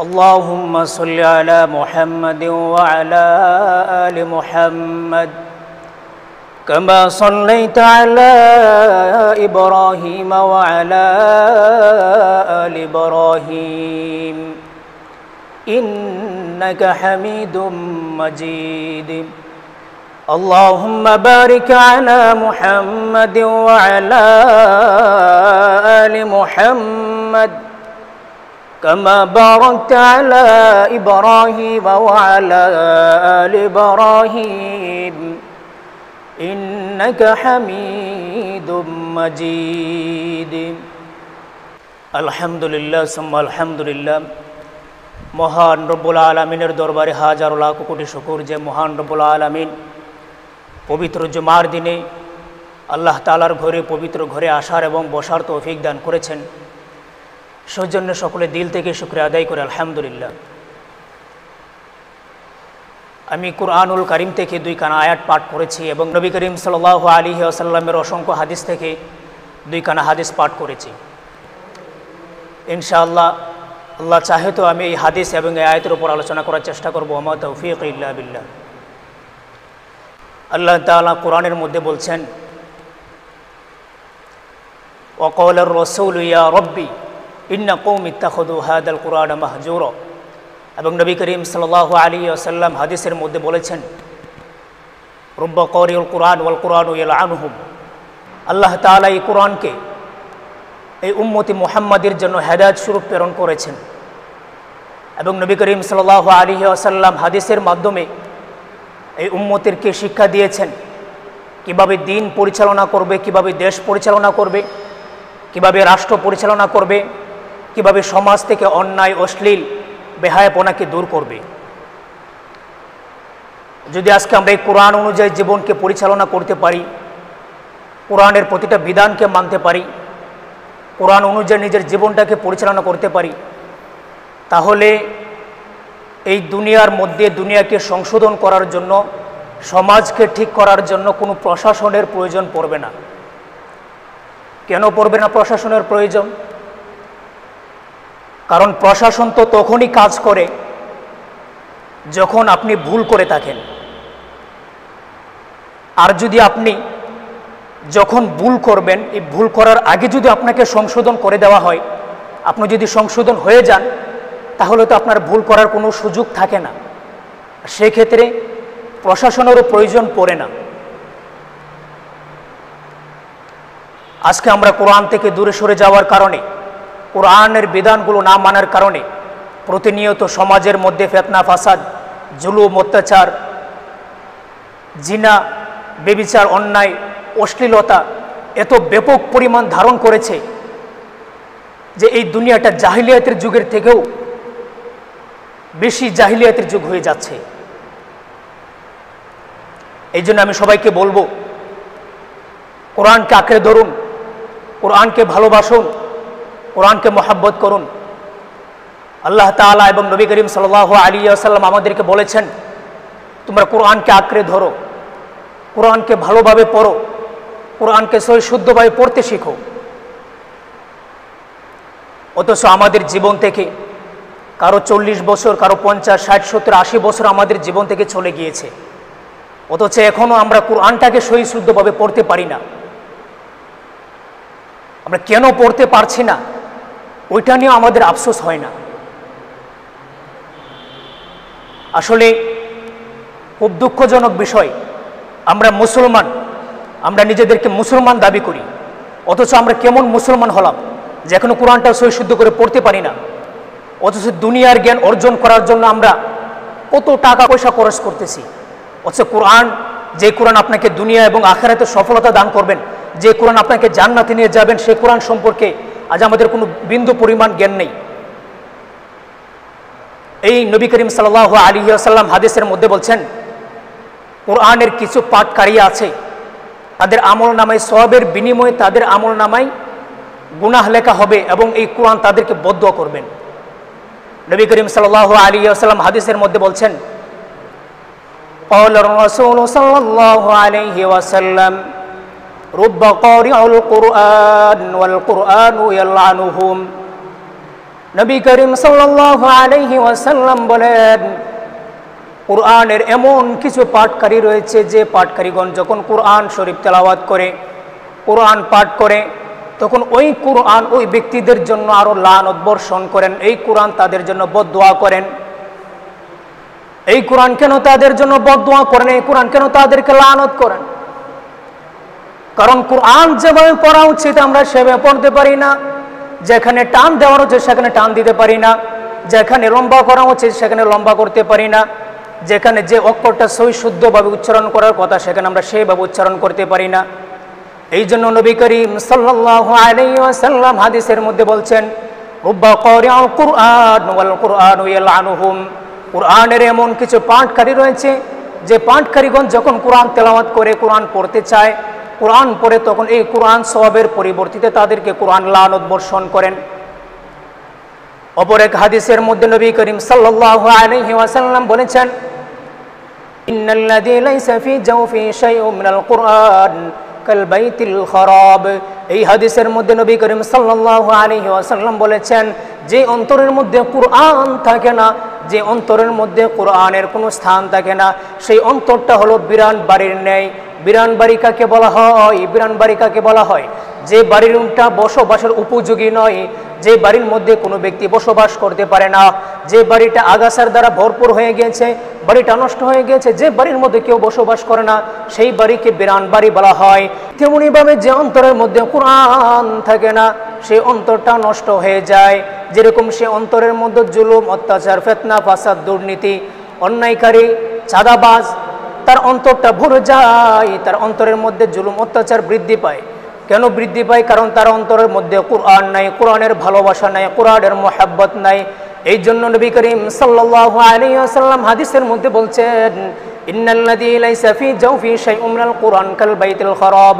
اللهم صل على محمد وعلى آل محمد كما صليت على إبراهيم وعلى آل إبراهيم إنك حميد مجيد اللهم بارك على محمد وعلى آل محمد كما باركت على إبراهيم وعلى آل إبراهيم إنك حميد مجيد الحمد لله ثم الحمد لله মহান রব্বুল আলামিনের দরবারে হাজারো লাখ কোটি শুকর যে মহান রব্বুল আলামিন পবিত্র জুমার দিনে আল্লাহ তাআলার ঘরে পবিত্র ঘরে আসার এবং বসার তৌফিক দান করেছেন। সেজন্য সকলে দিল থেকে শুকরিয়া আদায় করে আলহামদুলিল্লাহ। আমি কুরআনুল কারীম থেকে 2 খানা আয়াত পাঠ করেছি এবং নবী করিম সাল্লাল্লাহু আলাইহি ওয়াসাল্লামের অসংখ্য হাদিস থেকে 2 খানা হাদিস পাঠ করেছি। ইনশাআল্লাহ আল্লাহ চাহে তো আমি এই হাদিস এবং এই আয়াতের উপর আলোচনা করার চেষ্টা করব। ওয়া মা তাওফীক ইল্লা বিল্লাহ। আল্লাহ তাআলা কোরআনের মধ্যে বলছেন, ওয়া ক্বালার রাসূলু ইয়া রাব্বি ইন্না কওমি ইত্তাখাযু হাযাল কুরআনা মাহজুরা। এবং নবী করিম সাল্লাল্লাহু আলাইহি ওয়াসাল্লাম হাদিসের মধ্যে বলেছেন, রুব্বা কারিউল কুরআন ওয়াল কুরআনু ইয়ালআনুহুম। আল্লাহ তাআলা এই কোরআনকে এই উম্মতি মুহাম্মাদের জন্য হেদায়েত স্বরূপ প্রেরণ করেছেন এবং নবী করিম সাল্লাল্লাহু আলাইহি ওয়াসাল্লাম হাদিসের মাধ্যমে এই উম্মতেরকে শিক্ষা দিয়েছেন কিভাবে দিন পরিচালনা করবে, কিভাবে দেশ পরিচালনা করবে, কিভাবে রাষ্ট্র পরিচালনা করবে, কিভাবে সমাজ থেকে অন্যায় অশ্লীল বেহায়াপনাকে দূর করবে। যদি আজকে আমরা এই কোরআন অনুযায়ী জীবনকে পরিচালনা করতে পারি, কোরআনের প্রতিটা বিধানকে মানতে পারি, কোরআন অনুযায়ী নিজের জীবনটাকে পরিচালনা করতে পারি, তাহলে এই দুনিয়ার মধ্যে দুনিয়াকে সংশোধন করার জন্য, সমাজকে ঠিক করার জন্য কোনো প্রশাসনের প্রয়োজন পড়বে না। কেন পড়বে না প্রশাসনের প্রয়োজন? কারণ প্রশাসন তো তখনই কাজ করে যখন আপনি ভুল করে থাকেন। আর যদি আপনি যখন ভুল করবেন, এই ভুল করার আগে যদি আপনাকে সংশোধন করে দেওয়া হয়, আপনি যদি সংশোধন হয়ে যান, তাহলে তো আপনার ভুল করার কোনো সুযোগ থাকে না। সেক্ষেত্রে প্রশাসনেরও প্রয়োজন পড়ে না। আজকে আমরা কোরআন থেকে দূরে সরে যাওয়ার কারণে, কোরআনের বিধানগুলো না মানার কারণে প্রতিনিয়ত সমাজের মধ্যে ফিতনা ফাসাদ, জুলুম অত্যাচার, জিনা, ব্যভিচার, অন্যায়, অশ্লীলতা এত ব্যাপক পরিমাণ ধারণ করেছে যে এই দুনিয়াটা জাহিলিয়াতের যুগের থেকেও বেশি জাহিলিয়াতের যুগ হয়ে যাচ্ছে। এই জন্য আমি সবাইকে বলবো, কোরআনকে আঁকড়ে ধরুন, কোরআনকে ভালোবাসুন, কোরআনকে মহব্বত করুন। আল্লাহ তাআলা এবং নবী করিম সাল্লাল্লাহু আলাইহি ওয়াসাল্লাম আমাদেরকে বলেছেন, তোমরা কোরআনকে আঁকড়ে ধরো, কোরআনকে ভালোভাবে পড়ো, কোরআনকে সহি শুদ্ধভাবে পড়তে শিখো। অথচ আমাদের জীবন থেকে কারো 40 বছর, কারো 50, 60, 70, 80 বছর আমাদের জীবন থেকে চলে গিয়েছে, অথচ এখনও আমরা কোরআনটাকে সহি শুদ্ধভাবে পড়তে পারি না। আমরা কেন পড়তে পারছি না ওইটা নিয়ে আমাদের আফসোস হয় না। আসলে খুব দুঃখজনক বিষয়, আমরা মুসলমান, আমরা নিজেদেরকে মুসলমান দাবি করি, অথচ আমরা কেমন মুসলমান হলাম যে এখনো কোরআনটা সহি শুদ্ধ করে পড়তে পারি না। অথচ দুনিয়ার জ্ঞান অর্জন করার জন্য আমরা কত টাকা পয়সা খরচ করতেছি, অথচ কোরআন, যে কোরআন আপনাকে দুনিয়া এবং আখিরাতে সফলতা দান করবেন, যে কোরআন আপনাকে জান্নাতে নিয়ে যাবেন, সেই কোরআন সম্পর্কে আজ আমাদের কোনো বিন্দু পরিমাণ জ্ঞান নেই। এই নবী করিম সাল্লাল্লাহু আলাইহি ওয়াসাল্লাম হাদিসের মধ্যে বলছেন, কোরআনের কিছু পাঠকারী আছে, তাদের আমলনামায় সওয়াবের বিনিময়ে তাদের আমলনামায় গুনাহ লেখা হবে এবং এই কোরআন তাদেরকে বদদুয়া করবেন। নবী করিম সাল্লাল্লাহু আলাইহি ওয়াসাল্লাম হাদিসের মধ্যে বলছেন, ক্বালা রাসূলু সাল্লাল্লাহু আলাইহি ওয়াসাল্লাম, রুব্বা কারিউল কুরআন ওয়াল কুরআনু ইয়ালআনুহুম। নবী করিম সাল্লাল্লাহু আলাইহি ওয়াসাল্লাম বলেন, কুরআনের এমন কিছু পাঠকারী রয়েছে যে পাঠকারীগণ যখন কুরআন শরীফ তেলাওয়াত করে, কুরআন পাঠ করে, তখন ওই কুরআন ওই ব্যক্তিদের জন্য আরো লানত বর্ষণ করেন। এই কুরআন তাদের জন্য বদদুয়া করেন। এই কুরআন কেন তাদের জন্য বদদুয়া করেন? এই কুরআন কেন তাদেরকে লানত করেন? কারণ কুরআন যেভাবে পড়া উচিত আমরা সেভাবে পড়তে পারি না। যেখানে টান দেওয়ার উচিত সেখানে টান দিতে পারি না। যেখানে লম্বা করা উচিত সেখানে লম্বা করতে পারি না। যেখানে যে অক্ষরটা সহি শুদ্ধভাবে উচ্চারণ করার কথা সেখানে আমরা সেইভাবে উচ্চারণ করতে পারি না। এই জন্য নবী করিম সাল্লাল্লাহু আলাইহি ওয়াসাল্লাম হাদিসের মধ্যে বলছেন, রুব্বা কারিউল কুরআন ওয়াল কুরআনু ইয়ালআনুহুম। কুরআনের এমন কিছু পাঠকারী রয়েছে যে পাঠকারীগণ যখন কুরআন তেলাওয়াত করে, কুরআন পড়তে চায়, কুরআন পড়ে, তখন এই কুরআন সওয়াবের পরিবর্তিতে তাদেরকে কুরআন লানত বর্ষণ করেন। অপর এক হাদিসের মধ্যে নবী করিম সাল্লাল্লাহু আলাইহি ওয়াসাল্লাম বলেছেন, ইন্নাল্লাযী লাইসা ফী জাওফি শাইউম মিনাল কুরআন কাল বাইতিল খারাব। এই হাদিসের মধ্যে নবী করিম সাল্লাল্লাহু আলাইহি ওয়াসাল্লাম বলেছেন, যে অন্তরের মধ্যে কুরআন থাকে না, যে অন্তরের মধ্যে কুরআনের কোনো স্থান থাকে না, সেই অন্তরটা হলো বিরান বাড়ির ন্যায়। বিরান বাড়ি কাকে বলা হয়? বিরান বাড়ি কাকে বলা হয়? যে বাড়িটা বসবাসের উপযোগী নয়, যে বাড়ির মধ্যে কোনো ব্যক্তি বসবাস করতে পারে না, যে বাড়িটা আগাছার দ্বারা ভরপুর হয়ে গেছে, বাড়িটা নষ্ট হয়ে গেছে, যে বাড়ির মধ্যে কেউ বসবাস করে না, সেই বাড়িকে বিরান বাড়ি বলা হয়। তেমনিভাবে যে অন্তরের মধ্যে কুরআন থাকে না, সেই অন্তরটা নষ্ট হয়ে যায়। যেরকম সে অন্তরের মধ্যে জুলুম, অত্যাচার, ফিতনা, ফাসাদ, দুর্নীতি, অন্যায়কারী, চাঁদাবাজ, তার অন্তরটা ভরে যায়। তার অন্তরের মধ্যে জুলুম, অত্যাচার বৃদ্ধি পায়। কেন বৃদ্ধি পায়? কারণ তার অন্তরের মধ্যে কুরআন নাই, কুরআনের ভালোবাসা নাই, কুরআনের মুহাব্বত নাই। এই জন্য নবী করিম সাল্লাল্লাহু আলাইহি ওয়াসাল্লাম হাদিসের মধ্যে বলছেন, ইন্নাল্লাযী লাইসা ফী জাওফি শাইউম মিনাল কুরআন কাল বাইতিল খারাব।